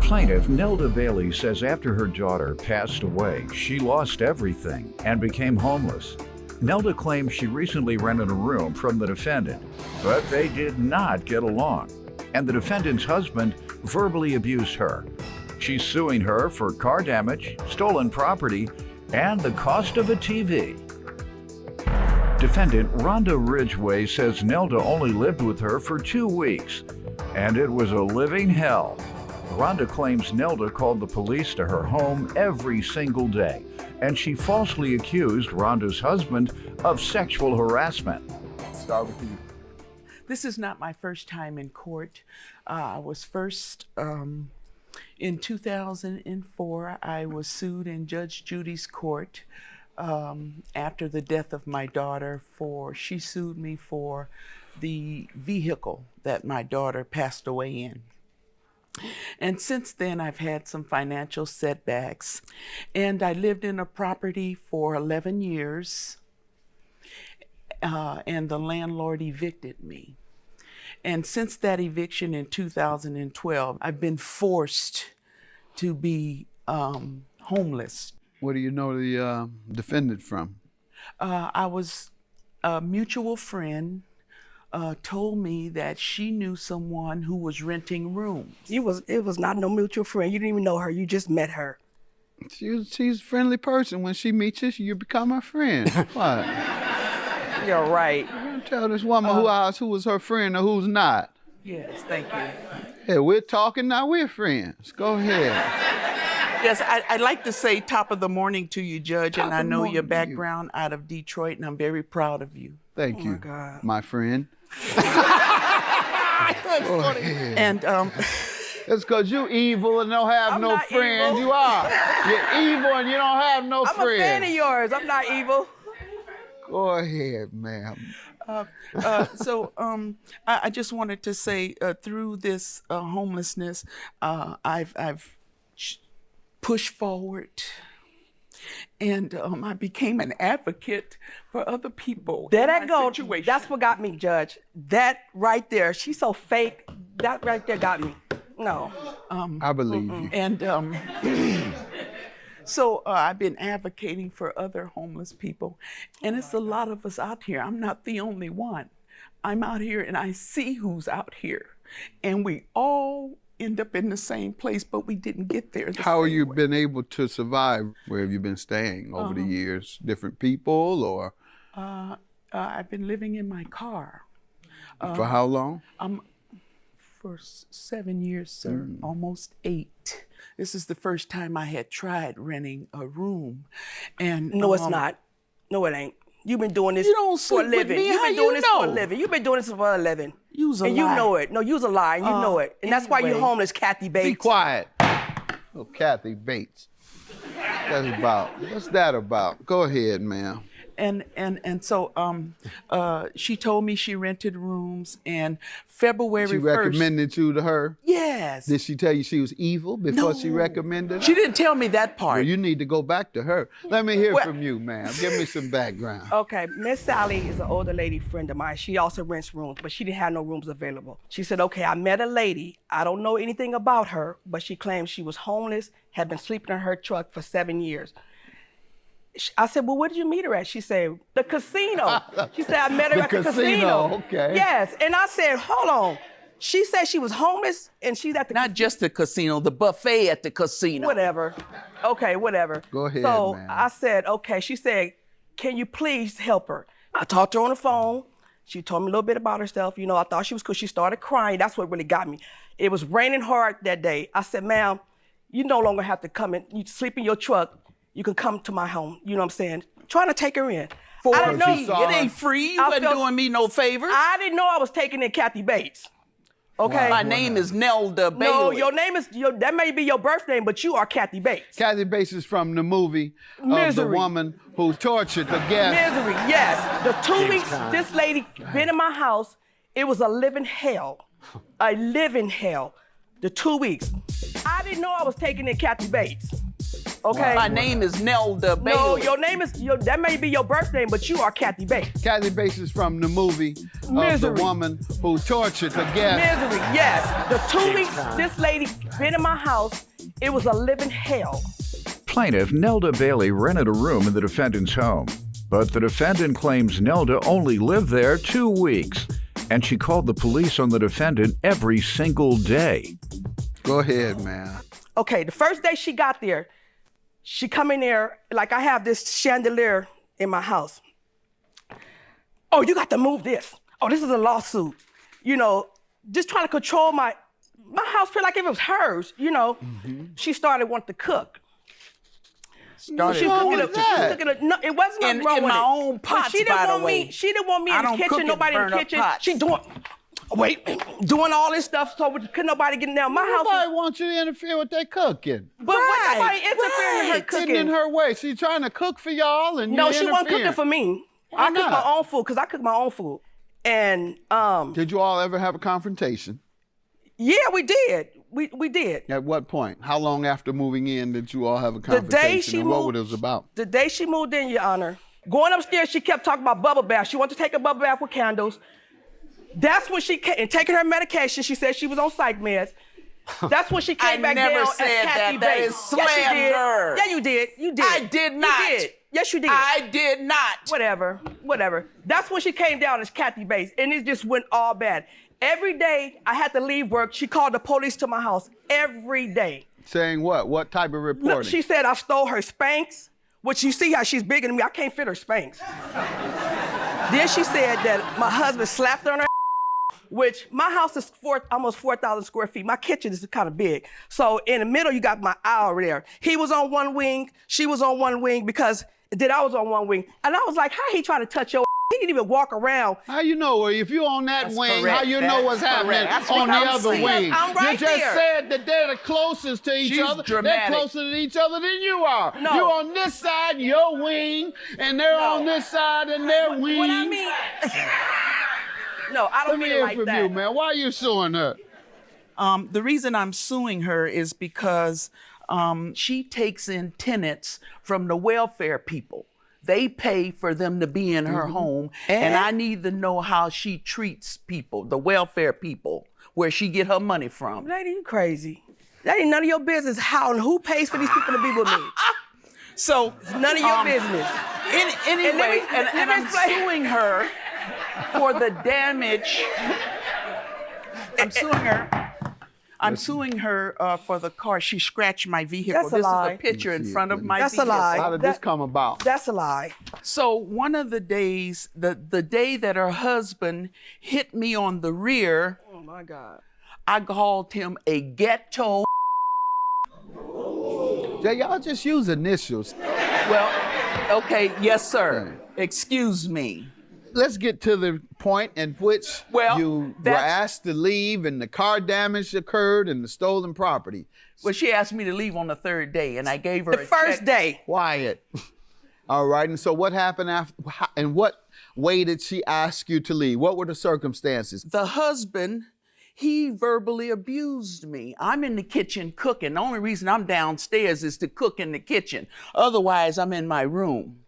Plaintiff Nelda Bailey says after her daughter passed away, she lost everything and became homeless. Nelda claims she recently rented a room from the defendant, but they did not get along, and the defendant's husband verbally abused her. She's suing her for car damage, stolen property, and the cost of a TV. Defendant Rhonda Ridgway says Nelda only lived with her for 2 weeks, and it was a living hell. Rhonda claims Nelda called the police to her home every single day, and she falsely accused Rhonda's husband of sexual harassment. Start with you. This is not my first time in court. I was first, in 2004, I was sued in Judge Judy's court after the death of my daughter she sued me for the vehicle that my daughter passed away in. And since then, I've had some financial setbacks. And I lived in a property for 11 years, and the landlord evicted me. And since that eviction in 2012, I've been forced to be homeless. Where do you know the defendant from? I was a mutual friend. Told me that she knew someone who was renting rooms. It was not no mutual friend. You didn't even know her. You just met her. She's a friendly person. When she meets you, you become her friend. What? You're right. You're gonna tell this woman who was her friend or who's not. Yes, thank you. Yeah, we're talking now. We're friends. Go ahead. Yes, I'd like to say top of the morning to you, Judge, and I know your background out of Detroit, and I'm very proud of you. Thank you, my God. my friend. And it's because you evil and don't have I'm no not friends. evil. You are. You're evil and you don't have no I'm friends. a fan of yours. I'm not evil. Go ahead, ma'am. I just wanted to say through this homelessness, I've pushed forward. And I became an advocate for other people. There in that my go. situation. That's what got me, Judge. That right there. She's so fake. That right there got me. No. I believe you. And so I've been advocating for other homeless people. And it's a lot of us out here. I'm not the only one. I'm out here and I see who's out here. And we all end up in the same place, but we didn't get there. How have you been able to survive? Where have you been staying over the years? Different people or? I've been living in my car. For how long? For 7 years, sir, almost 8. This is the first time I had tried renting a room. And No, it's not. No, it ain't. You've been doing this You don't for a sleep with living. me. You've How been doing you this for a know? living. You've been doing this for a living. You's a And you lie. know it. No, you's a lie, and you know it. And that's why you're anyway. homeless, Kathy Bates. Be quiet. Oh, Kathy Bates. What's that about? Go ahead, ma'am. And so she told me she rented rooms, and February 1st. She recommended you to her? Yes. Did she tell you she was evil before she recommended? She didn't tell me that part. Well, you need to go back to her. Let me hear from you, ma'am. Give me some background. Okay, Miss Sally is an older lady friend of mine. She also rents rooms, but she didn't have no rooms available. She said, okay, I met a lady. I don't know anything about her, but she claims she was homeless, had been sleeping in her truck for 7 years. I said, well, where did you meet her at? She said, the casino. She said, I met her at the casino. Okay. Yes, and I said, hold on. She said she was homeless and she's at the Not just the casino, the buffet at the casino. Whatever. Okay, whatever. Go ahead, So ma'am. I said, okay. She said, can you please help her? I talked to her on the phone. She told me a little bit about herself. You know, I thought she was cool. She started crying. That's what really got me. It was raining hard that day. I said, ma'am, you no longer have to come in. You sleep in your truck. You can come to my home. You know what I'm saying? Trying to take her in. I didn't know. It ain't free. You I wasn't felt- doing me no favors. I didn't know I was taking in Kathy Bates. Okay? My name is Nelda Bailey. No, your name is, that may be your birth name, but you are Kathy Bates. Kathy Bates is from the movie of the Misery. woman who tortured the guest. Misery, yes. The 2 weeks this lady been in my house, it was a living hell. A living hell. The 2 weeks. I didn't know I was taking in Kathy Bates. okay? My name is Nelda Bailey. No, your name is, that may be your birth name, but you are Kathy Bates. Kathy Bates is from the movie of Misery. the woman who tortured the guest. Misery, yes. The 2 weeks this lady been in my house, it was a living hell. Plaintiff Nelda Bailey rented a room in the defendant's home, but the defendant claims Nelda only lived there 2 weeks, and she called the police on the defendant every single day. Go ahead, man. Okay, the first day she got there, she come in there, like I have this chandelier in my house. Oh, you got to move this. Oh, this is a lawsuit. You know, just trying to control my house, feel like if it was hers, you know. She started wanting to cook. What's wrong with that? No, it wasn't nothing wrong in with my it. own pots, But she didn't by the want way. me. She didn't want me I in the don't cook kitchen. in Nobody in the burn-up kitchen. pots. She doing all this stuff so couldn't nobody get in there. My house. Nobody wants you to interfere with their cooking. But what nobody interfering in her cooking? Getting in her way. She's trying to cook for y'all and No, you she wasn't interfering. cooking for me. Why I cook not? my own food because I cook my own food. And Did you all ever have a confrontation? yeah, we did. We did. At what point? How long after moving in did you all have a confrontation? she and what moved- it was about? The day she moved in, Your Honor, going upstairs, she kept talking about bubble bath. She wanted to take a bubble bath with candles. That's when she came, and taking her medication. She said she was on psych meds. That's when she came back never down said as Kathy that. That Bates. is Yes, you did. slander. Yeah, you did. You did. I did not. You did. Yes, you did. I did not. Whatever. That's when she came down as Kathy Bates, and it just went all bad. Every day I had to leave work, she called the police to my house every day. Saying what? What type of reporting? Look, she said I stole her Spanx, which you see how she's bigger than me. I can't fit her Spanx. Then she said that my husband slapped her on her, which my house is almost 4,000 square feet. My kitchen is kind of big. So in the middle, you got my aisle over there. He was on one wing, she was on one wing because then I was on one wing. And I was like, how he trying to touch your He didn't even walk around. How you know? If you're on that wing, correct. how you know what's That's happening correct. That's on what the I'm other saying. wing? I'm right You just there. said that they're the closest to each She's other. dramatic. They're closer to each other than you are. No. You're on this side, your wing, and they're on this side and their wing. What I mean, no, I Let don't me mean it hear like from that. you, man. Why are you suing her? The reason I'm suing her is because she takes in tenants from the welfare people. They pay for them to be in her home, and I need to know how she treats people, the welfare people, where she get her money from. Lady, you crazy. That ain't none of your business how and who pays for these people to be with me. So It's none of your business. Anyway, let me I'm explain. suing her for the damage. I'm suing her for the car. She scratched my vehicle. That's a This lie. is a picture in see it, front of please. my That's a vehicle. lie. How did this come about? That's a lie. So one of the days, the day that her husband hit me on the rear, Oh my God. I called him a ghetto. Y'all just use initials. Well, okay, yes, sir. Excuse me. Let's get to the point in which Well, you were that's- asked to leave and the car damage occurred and the stolen property. Well, she asked me to leave on the third day, and I gave her The a first check. day. Quiet. All right, and so what happened after, and what way did she ask you to leave? What were the circumstances? The husband, he verbally abused me. I'm in the kitchen cooking. The only reason I'm downstairs is to cook in the kitchen. Otherwise, I'm in my room.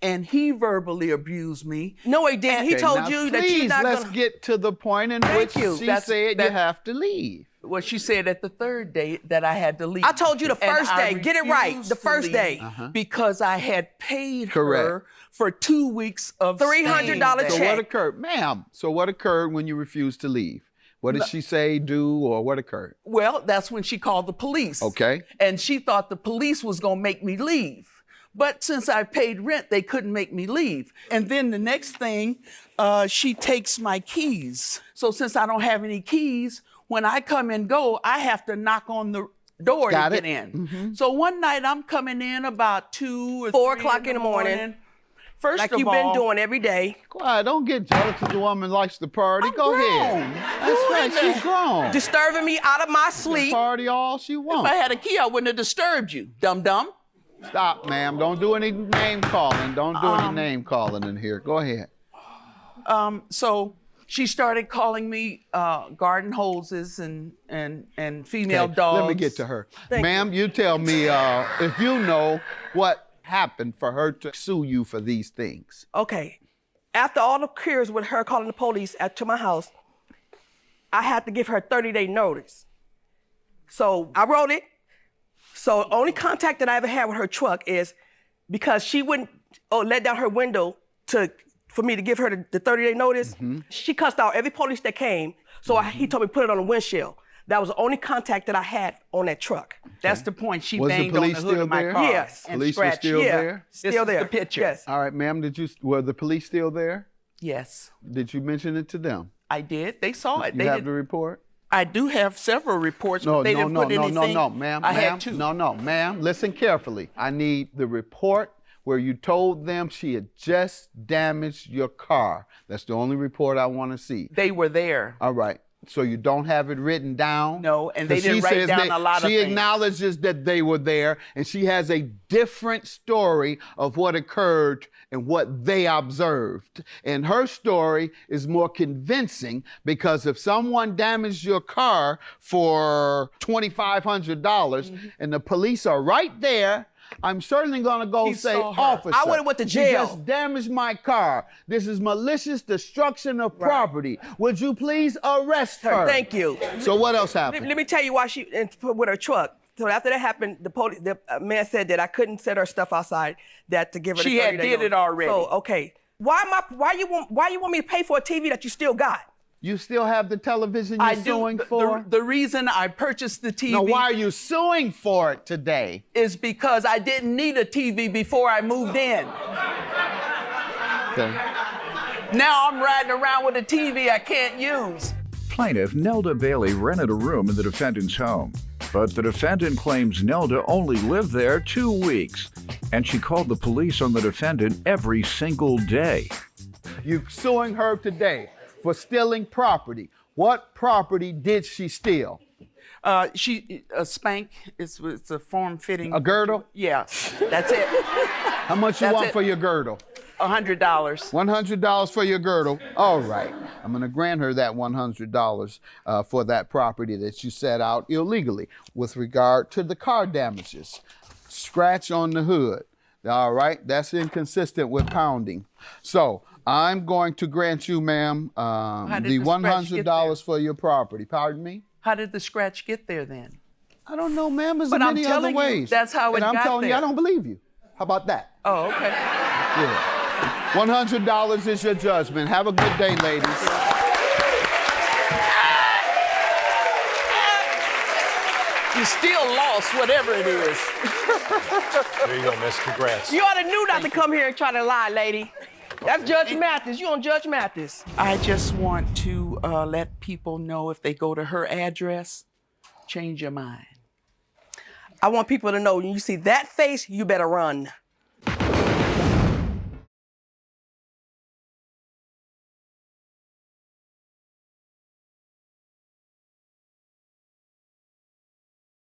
And he verbally abused me. No, he didn't. He Okay, told now you that please, you're not let's gonna. get to the point in which you. she That's- said you that- have to leave. Well, she said at the third day that I had to leave. I told you the And first I day. Get it right. refused The to first leave day. Because I had paid Correct. her for 2 weeks of $300 staying So there. what check. occurred? Ma'am, so what occurred when you refused to leave? What did she say, do, or what occurred? Well, that's when she called the police. Okay. And she thought the police was going to make me leave. But since I paid rent, they couldn't make me leave. And then the next thing, she takes my keys. So since I don't have any keys, when I come and go, I have to knock on the door Got to it. get in. So one night I'm coming in about 2 or 4 3 o'clock in the morning. First Like of you've all, been doing every day. Quiet, don't get jealous if the woman likes to party. I'm Go ahead. grown. That's Who right, is she's that? grown. Disturbing me out of my She sleep. party all she if I wants. had a key, I wouldn't have disturbed you, dum-dum. Stop, ma'am. Don't do any name calling. Don't do any name calling in here. Go ahead. So She started calling me garden hoses and female dogs. Let me get to her. Thank Ma'am, you tell me if you know what happened for her to sue you for these things. Okay. After all the cures with her calling the police to my house, I had to give her 30-day notice. So I wrote it. So only contact that I ever had with her truck is because she wouldn't let down her window for me to give her the 30-day notice. Mm-hmm. She cussed out every police that came. So he told me put it on the windshield. That was the only contact that I had on that truck. That's the point. She Was the banged on police the hood still of my there? car. Yes. And Police were scratched. still Yeah. there? This Still is there. the picture. Yes. All right, ma'am, were the police still there? Yes, Did you mention it to them? I did. They saw it. You They have did. the report? I do have several reports, but they didn't put anything. No, ma'am, I ma'am, had two. no, ma'am. Listen carefully. I need the report where you told them she had just damaged your car. That's the only report I want to see. They were there. All right. So you don't have it written down? No, and they 'Cause didn't she write says down a lot of She things. acknowledges that they were there, and she has a different story of what occurred and what they observed. And her story is more convincing because if someone damaged your car for $2,500 and the police are right there, I'm certainly going to go He say, saw her. officer, I would've went to she jail. just damaged my car. This is malicious destruction of property. Would you please arrest her? Thank you. So what else happened? Let me tell you why she with her truck. So after that happened, the man said that I couldn't set her stuff outside. That to give her. She the had 30-day did it notice. already. So okay, why you want me to pay for a TV that you still got? You still have the television you're I do. suing for? The reason I purchased the TV Now, why are you suing for it today? is because I didn't need a TV before I moved in. Okay. Now I'm riding around with a TV I can't use. Plaintiff Nelda Bailey rented a room in the defendant's home, but the defendant claims Nelda only lived there 2 weeks, and she called the police on the defendant every single day. You're suing her today for stealing property. What property did she steal? A spank. It's a form-fitting. A girdle? Yeah, that's it. How much you That's want it. for your girdle? $100. $100 for your girdle. All right. I'm going to grant her that $100 for that property that you set out illegally. With regard to the car damages, scratch on the hood. All right. That's inconsistent with pounding. So I'm going to grant you, ma'am, the did the scratch get $100 there? for your property. Pardon me? How did the scratch get there then? I don't know, ma'am. There's But I'm many other telling you, ways. that's how it and I'm got telling you, there. I don't believe you. How about that? Oh, okay. Yeah. $100 is your judgment. Have a good day, ladies. You still lost, whatever it is. There you go, miss. Congrats. You ought to knew not to come here and try to lie, lady. That's Judge Mathis. You on Judge Mathis? I just want to let people know if they go to her address, change your mind. I want people to know when you see that face, you better run.